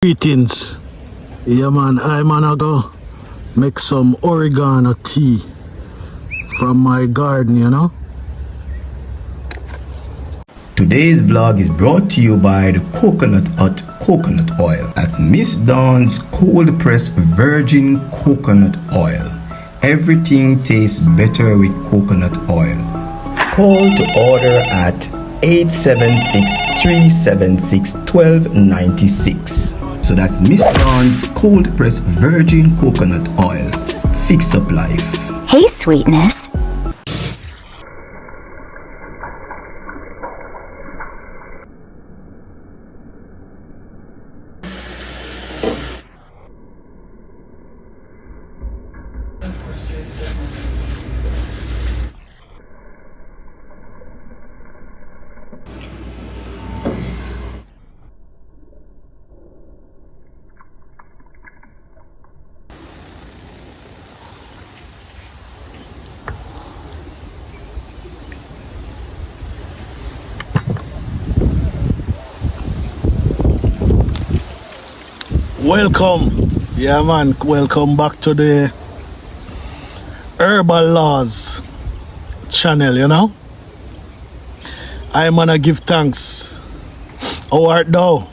Greetings. Yeah man, I'm gonna go make some oregano tea from my garden, you know. Today's vlog is brought to you by the Coconut Hut Coconut Oil. That's Miss Dawn's cold pressed virgin coconut oil. Everything tastes better with coconut oil. Call to order at 876-376-1296. So that's Miss Dawn's cold pressed virgin coconut oil. Fix up life. Hey, sweetness. Welcome, yeah man, welcome back to the Herbal Laws channel, you know. I'm gonna give thanks. How art thou?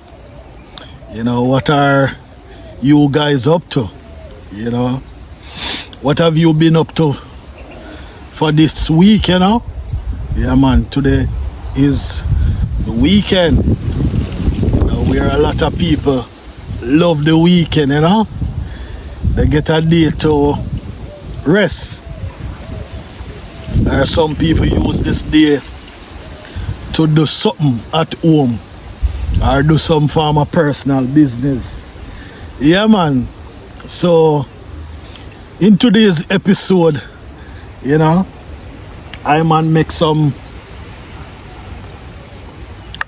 You know, what are you guys up to? You know, what have you been up to for this week, you know? Yeah man, today is the weekend. You know, where a lot of people love the weekend, you know. They get a day to rest. There are some people use this day to do something at home or do some form of personal business. Yeah man. So in today's episode, you know, I man make some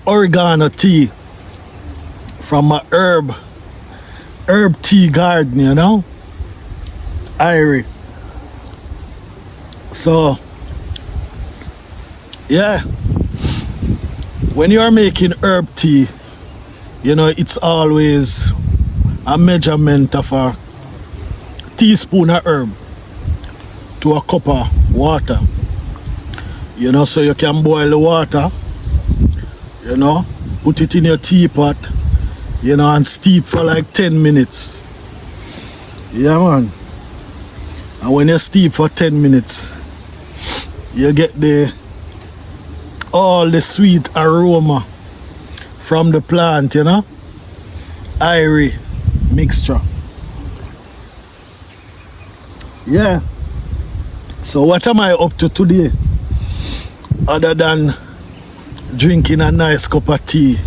oregano tea from my herb tea garden, you know, Irie. So yeah, when you are making herb tea, you know, it's always a measurement of a teaspoon of herb to a cup of water, you know. So you can boil the water, you know, put it in your teapot, you know, and steep for like 10 minutes. Yeah man. And when you steep for 10 minutes, you get all the sweet aroma from the plant, you know. Irie mixture. Yeah. So what am I up to today? Other than drinking a nice cup of tea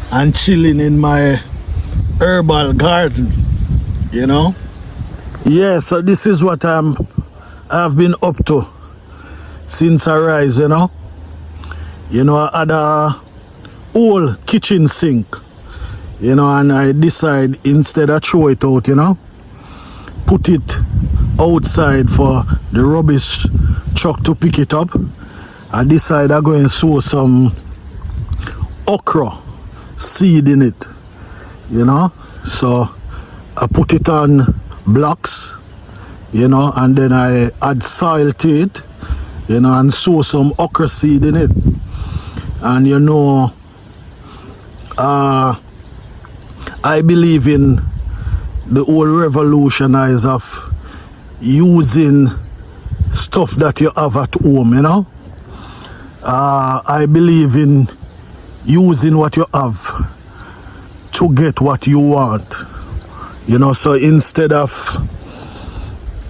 and chilling in my herbal garden, you know. Yeah, so this is what I've been up to since I rise, you know. You know, I had a old kitchen sink, you know, and I decide instead of throw it out, you know, put it outside for the rubbish truck to pick it up. I decide I'm going to sow some okra seed in it, you know. So I put it on blocks, you know, and then I add soil to it, you know, and sow some okra seed in it. And you know, I believe in the whole revolutionize of using stuff that you have at home, you know. I believe in using what you have to get what you want, you know. So instead of,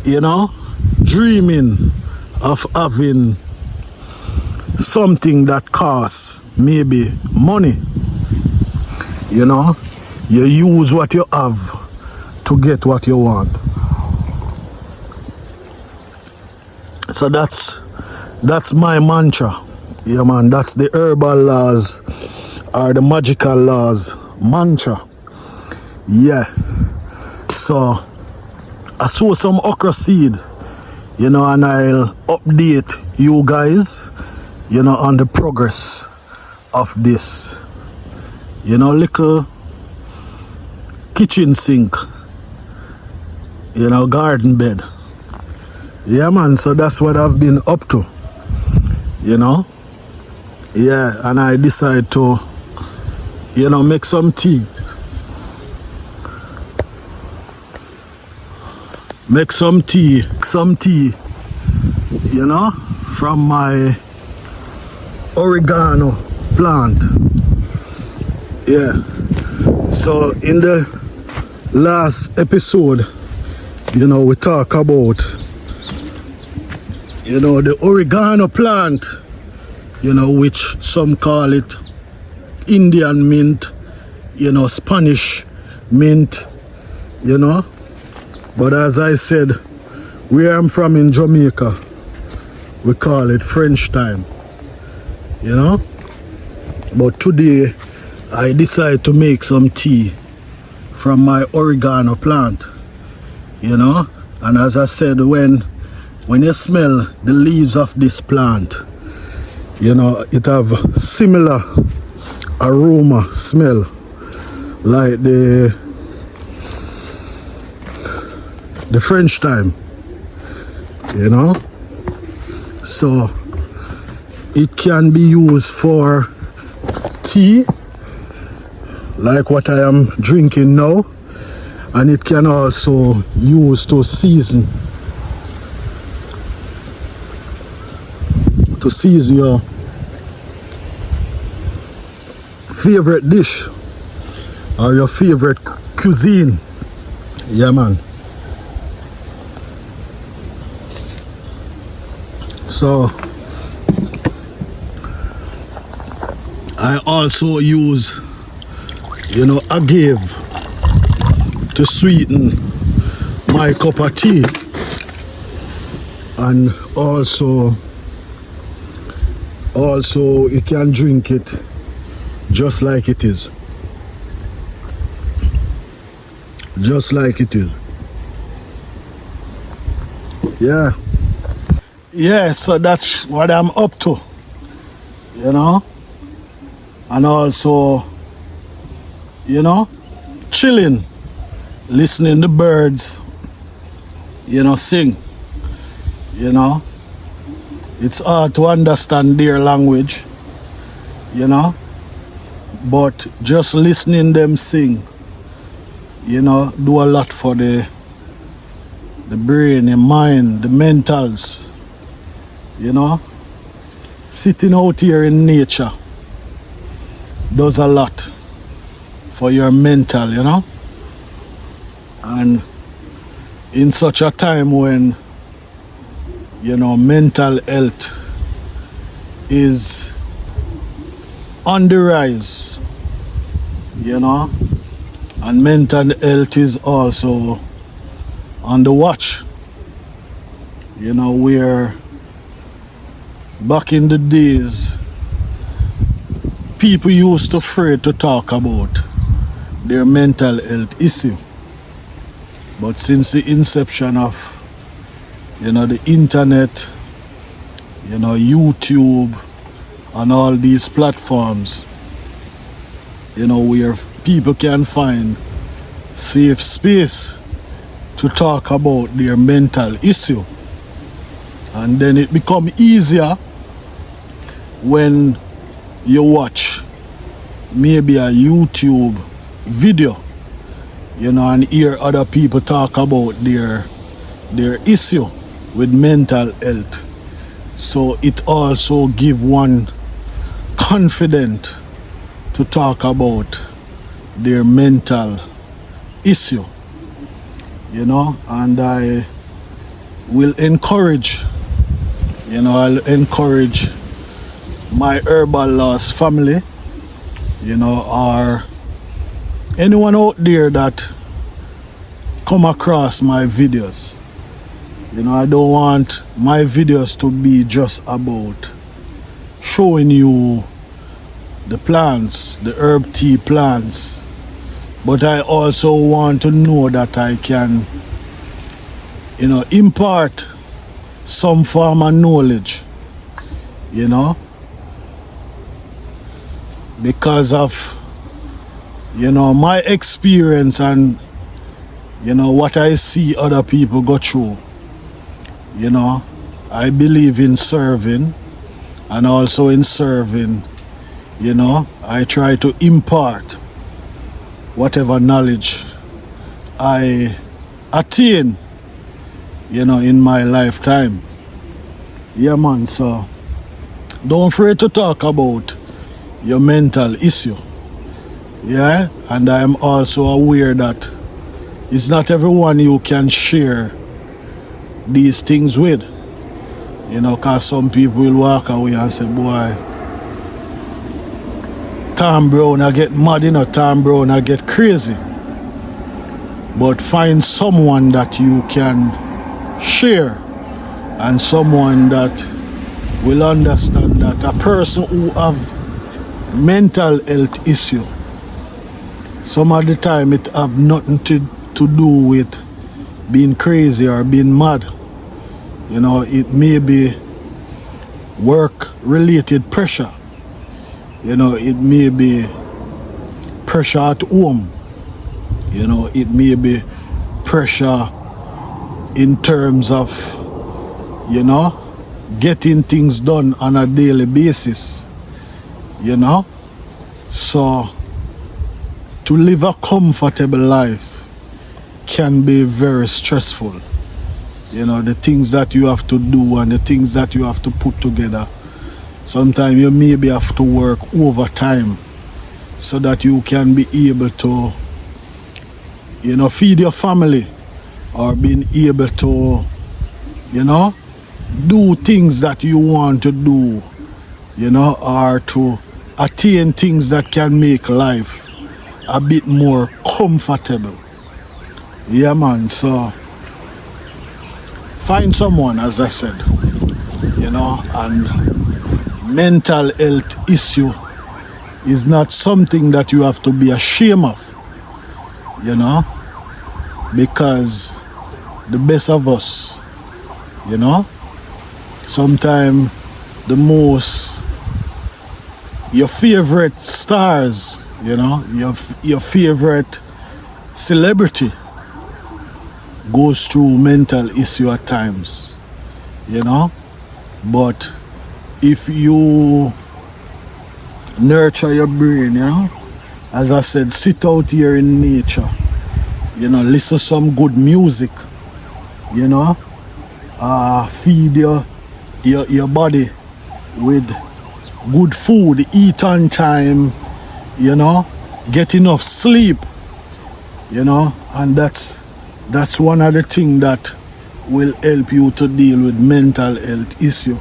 you know, dreaming of having something that costs maybe money, you know, you use what you have to get what you want. So that's my mantra. Yeah man, that's the herbal laws or the magical laws mantra. Yeah. So I sow some okra seed, you know, and I'll update you guys, you know, on the progress of this, you know, little kitchen sink, you know, garden bed. Yeah, man, so that's what I've been up to, you know. Yeah, and I decided to, you know, make some tea. Make some tea, you know, from my oregano plant. Yeah. So in the last episode, you know, we talk about, you know, the oregano plant, you know, which some call it Indian mint, you know, Spanish mint, you know. But as I said, where I'm from in Jamaica, we call it French thyme, you know. But today, I decided to make some tea from my oregano plant, you know. And as I said, when you smell the leaves of this plant, you know, it have similar aroma, smell, like the French thyme, you know. So it can be used for tea, like what I am drinking now, and it can also use to season your favorite dish or your favorite cuisine. Yeah, man. So I also use, you know, agave to sweeten my cup of tea, and also you can drink it just like it is. Just like it is. Yeah. Yeah, so that's what I'm up to, you know. And also, you know, chilling, listening to birds, you know, sing, you know. It's hard to understand their language, you know, but just listening them sing, you know, do a lot for the brain, the mind, the mentals, you know. Sitting out here in nature does a lot for your mental, you know. And in such a time when, you know, mental health is on the rise, you know, and mental health is also on the watch, you know, where back in the days people used to afraid to talk about their mental health issue. But since the inception of, you know, the internet, you know, YouTube and all these platforms, you know, where people can find safe space to talk about their mental issue. And then it become easier when you watch maybe a YouTube video, you know, and hear other people talk about their issue with mental health. So it also give one confident to talk about their mental issue, you know. And I will encourage, you know, I'll encourage my herbal loss family, you know, or anyone out there that come across my videos. You know, I don't want my videos to be just about showing you the plants, the herb tea plants, but I also want to know that I can, you know, impart some form of knowledge, you know, because of, You know, my experience and, you know, what I see other people go through, you know, I believe in serving, and also in serving, you know, I try to impart whatever knowledge I attain, you know, in my lifetime. Yeah, man, so don't afraid to talk about your mental issue. Yeah, and I am also aware that it's not everyone you can share these things with. You know, because some people will walk away and say, boy, Tom Brown, I get mad, you know, Tom Brown, I get crazy. But find someone that you can share, and someone that will understand that a person who have mental health issue, some of the time it have nothing to do with being crazy or being mad. You know, it may be work related pressure. You know, it may be pressure at home. You know, it may be pressure in terms of, you know, getting things done on a daily basis. You know, so to live a comfortable life can be very stressful. You know, the things that you have to do and the things that you have to put together. Sometimes you maybe have to work overtime so that you can be able to, you know, feed your family, or being able to, you know, do things that you want to do, you know, or to attain things that can make life a bit more comfortable. Yeah, man, so find someone, as I said, you know, and mental health issue is not something that you have to be ashamed of, you know, because the best of us, you know, sometimes the most, your favorite stars, you know, your favorite celebrity goes through mental issue at times, you know, but if you nurture your brain, you know, as I said, sit out here in nature, you know, listen to some good music, you know, feed your body with good food, eat on time, you know, get enough sleep, you know, and that's one of the things that will help you to deal with mental health issue,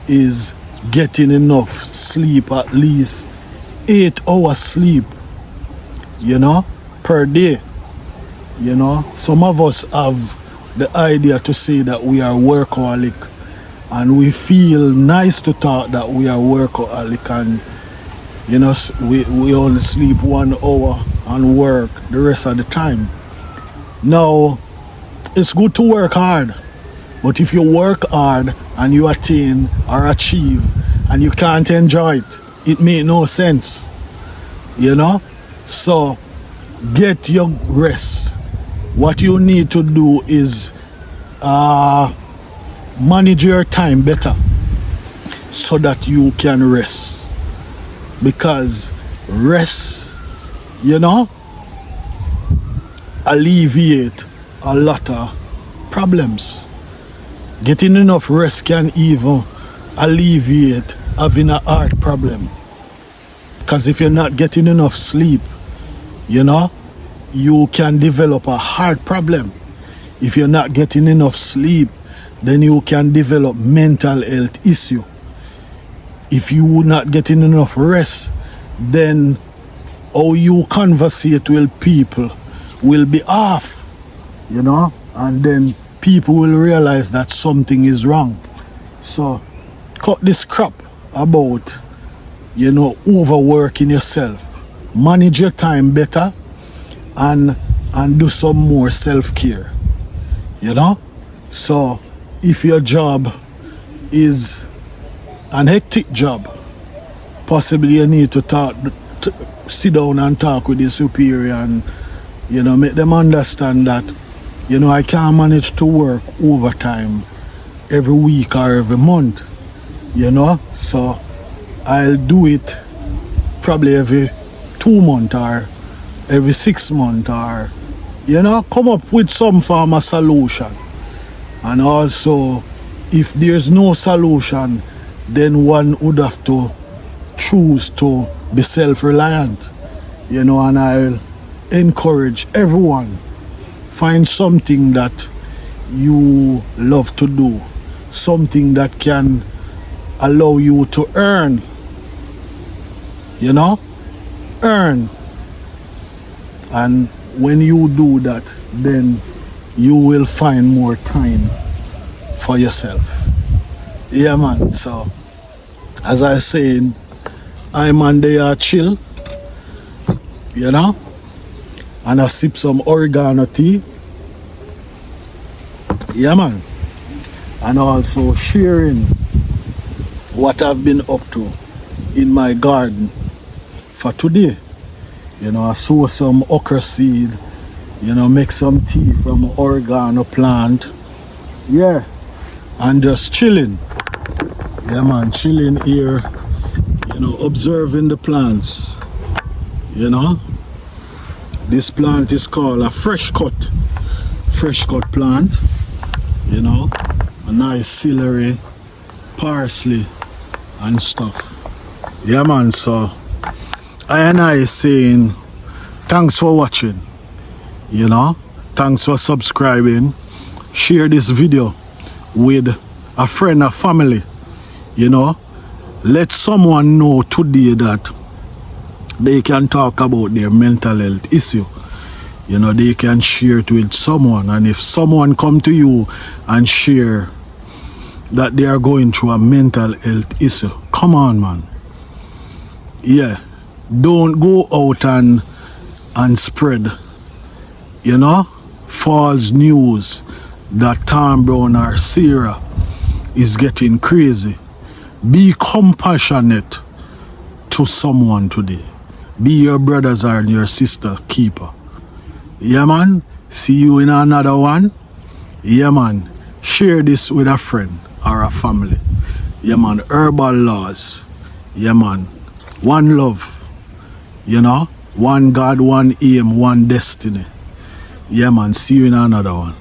is getting enough sleep, at least 8 hours sleep, you know, per day. You know, some of us have the idea to say that we are workaholic, and we feel nice to talk that we are workaholic, and, you know, we only sleep 1 hour and work the rest of the time. Now, it's good to work hard, but if you work hard and you attain or achieve and you can't enjoy it, it makes no sense, you know. So get your rest. What you need to do is manage your time better so that you can rest, because rest, you know, alleviate a lot of problems. Getting enough rest can even alleviate having a heart problem, because if you're not getting enough sleep, you know, you can develop a heart problem. If you're not getting enough sleep, then you can develop mental health issue. If you not getting enough rest, then how you conversate with people will be off, you know, and then people will realize that something is wrong. So cut this crap about, you know, overworking yourself. Manage your time better, and do some more self-care, you know. So if your job is an hectic job, possibly you need to sit down and talk with the superior and, you know, make them understand that, you know, I can't manage to work overtime every week or every month, you know. So I'll do it probably every 2 months or every 6 months, or, you know, come up with some form of solution. And also, if there's no solution, then one would have to choose to be self-reliant, you know. And I'll encourage everyone, find something that you love to do, something that can allow you to earn, you know, earn. And when you do that, then you will find more time for yourself. Yeah, man. So as I saying, I'm on there chill, you know, and I sip some oregano tea. Yeah, man. And also sharing what I've been up to in my garden for today. You know, I sow some okra seed, you know, make some tea from oregano plant. Yeah, and just chilling. Yeah, man, chilling here, you know, observing the plants. You know, this plant is called a fresh cut plant. You know, a nice celery, parsley and stuff. Yeah, man. So I saying thanks for watching, you know, thanks for subscribing. Share this video with a friend or family, you know. Let someone know today that they can talk about their mental health issue. You know, they can share it with someone. And if someone come to you and share that they are going through a mental health issue, come on, man. Yeah, don't go out and spread, you know, false news that Tom Brown or Sarah is getting crazy. Be compassionate to someone today. Be your brothers and your sister keeper. Yeah, man. See you in another one. Yeah, man. Share this with a friend or a family. Yeah, man. Herbal laws. Yeah, man. One love. You know, one God, one aim, one destiny. Yeah, man. See you in another one.